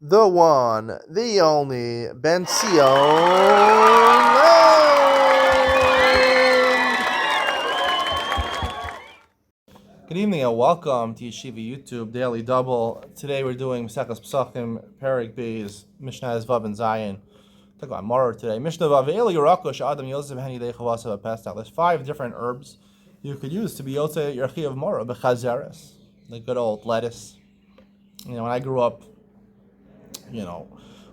the one, the only, Ben Sion. Good evening and welcome to Yeshiva YouTube Daily Double. Today we're doing Mesechus Pesachim, Perek Beis, Mishnah Vav and Zion. Talk about Maror today. Mishnah Vav Eli Yerakosh Adam Yosef Hani Dei Chavasav Pesach. There's 5 different herbs you could use to be Yotze Yerchi of Maror, Bechazeres, the good old lettuce. When I grew up, we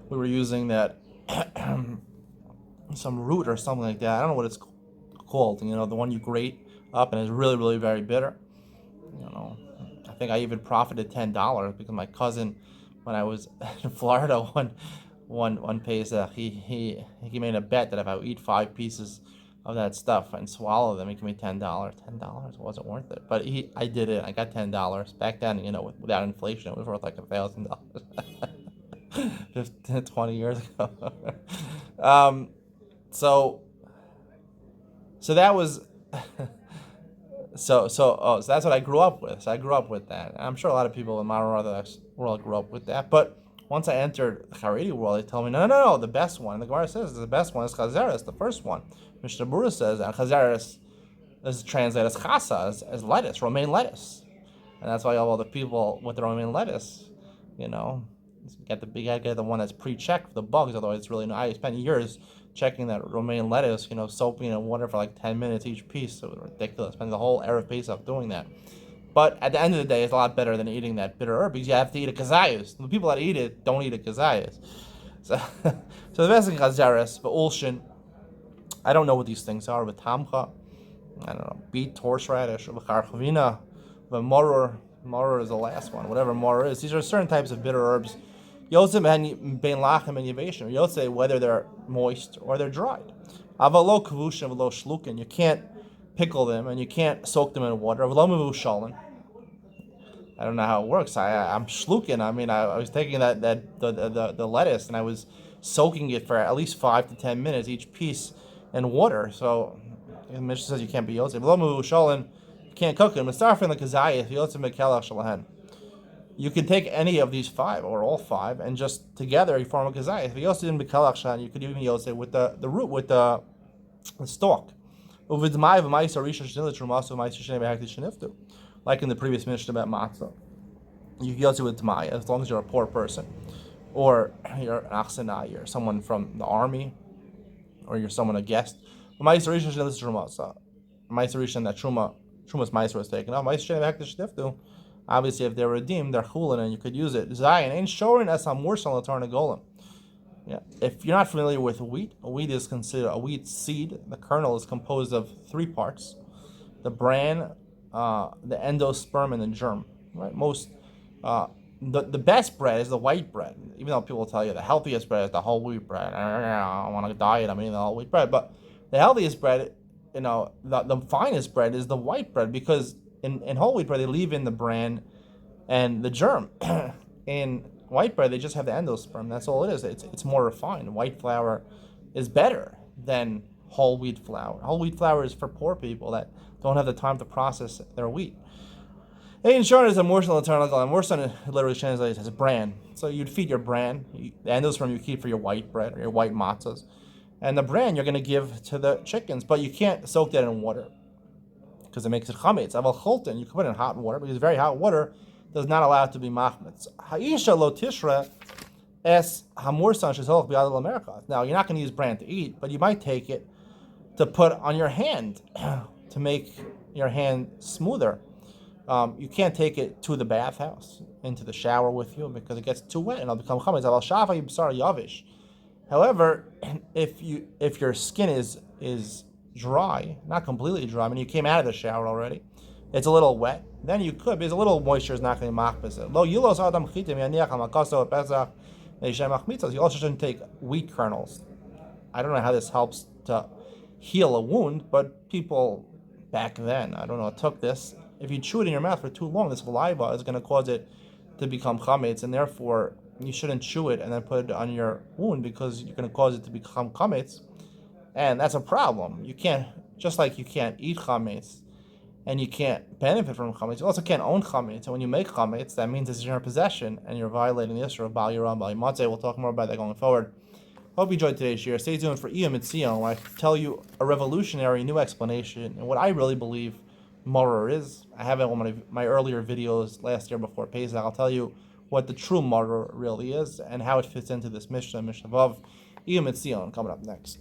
were using that some root or something like that. I don't know what it's called. The one you grate up and it's really, really very bitter. I think I even profited $10 because my cousin, when I was in Florida one Pesach, he made a bet that if I would eat 5 pieces of that stuff and swallow them, he gave me $10. $10 wasn't worth it, but I did it. I got $10 back then. Without inflation, it was worth like $1,000. 15, 20 years ago. So that was. So that's what I grew up with. So I grew up with that. And I'm sure a lot of people in modern Orthodox world grew up with that. But once I entered the Haredi world, they told me, no, the best one. The Gemara says the best one is Chazeres, the first one. Mishnah Berurah says, and Chazeres is translated as chasa, as lettuce, romaine lettuce. And that's why all the people with the romaine lettuce, get the one that's pre-checked for the bugs. Otherwise, it's really. I spent years checking that romaine lettuce, soaking in water for like 10 minutes each piece. So it was ridiculous. Spent the whole Erev Pesach doing that. But at the end of the day, it's a lot better than eating that bitter herb because you have to eat a kazayas. The people that eat it don't eat a kazayas. So the best thing chazares, but ulshin. I don't know what these things are. But tamcha, I don't know, beet, horseradish, v'charchavina, but moror is the last one. Whatever moror is, these are certain types of bitter herbs. Yosef ben lachem and yavation. Yosef, whether they're moist or they're dried. Avalo kavushin v'lo shlukin. You can't pickle them and you can't soak them in water. Avalo mevushalin. I don't know how it works. I'm shlukin. I mean, I was taking the lettuce and I was soaking it for at least 5 to 10 minutes each piece in water. So the Mishnah says you can't be Yosef. Avalo mevushalin. You can't cook them. Mitzarfin the kazayis. Yosef mekelach shalahen. You can take any of these 5 or all 5 and just together you form a kazayis. If you also didn't bekalach, you could even use it with the root, with the stalk. Like in the previous Mishnah about matzah. You can use it with Tmai as long as you're a poor person. Or you're an achsanai, you're someone from the army, or you're a guest. Ma'aser Rishon that Truma's Ma'aser was taken off. Obviously, if they're redeemed, they're chulin, and you could use it. Zion ain't shorin as hamursal golem. Yeah. If you're not familiar with wheat is considered a wheat seed. The kernel is composed of 3 parts: the bran, the endosperm, and the germ. Right. The best bread is the white bread. Even though people tell you the healthiest bread is the whole wheat bread. I want to diet. I'm eating the whole wheat bread, but the healthiest bread, the finest bread is the white bread because in whole wheat bread, they leave in the bran and the germ. In white bread, they just have the endosperm. That's all it is. It's more refined. White flour is better than whole wheat flour. Whole wheat flour is for poor people that don't have the time to process their wheat. Ein shor is a morsel eternal. Morsel literally translates as bran. So you'd feed your bran. The endosperm you keep for your white bread or your white matzahs. And the bran you're going to give to the chickens. But you can't soak that in water, because it makes it chametz. Aval cholten, you can put it in hot water, because very hot water does not allow it to be machmetz. Ha'isha lo tishra es hamursan shezolach b'yad l'America. Now, you're not going to use bran to eat, but you might take it to put on your hand to make your hand smoother. You can't take it to the bathhouse, into the shower with you, because it gets too wet and it'll become chametz. Aval shafa yibsar yavish. However, if your skin is dry, not completely dry. I mean, you came out of the shower already. It's a little wet. Then you could, because a little moisture is not going to machmez it. Lo yilos adam chitim yaniach hamakaso pesach neishem machmitzos. You also shouldn't take wheat kernels. I don't know how this helps to heal a wound, but people back then, I don't know, took this. If you chew it in your mouth for too long, this saliva is going to cause it to become chametz, and therefore you shouldn't chew it and then put it on your wound because you're going to cause it to become chametz. And that's a problem. You can't, just like you can't eat chametz and you can't benefit from chametz. You also can't own chametz. And when you make chametz, that means it's in your possession, and you're violating the issur of Bal Yiram, Bal Yimatzeh. We'll talk more about that going forward. Hope you enjoyed today's share. Stay tuned for Iyam Mitzion, where I tell you a revolutionary new explanation and what I really believe maror is. I have it on one of my earlier videos last year before Pesach. I'll tell you what the true maror really is and how it fits into this Mishnah, Mishnah Vav. Iyam Mitzion coming up next.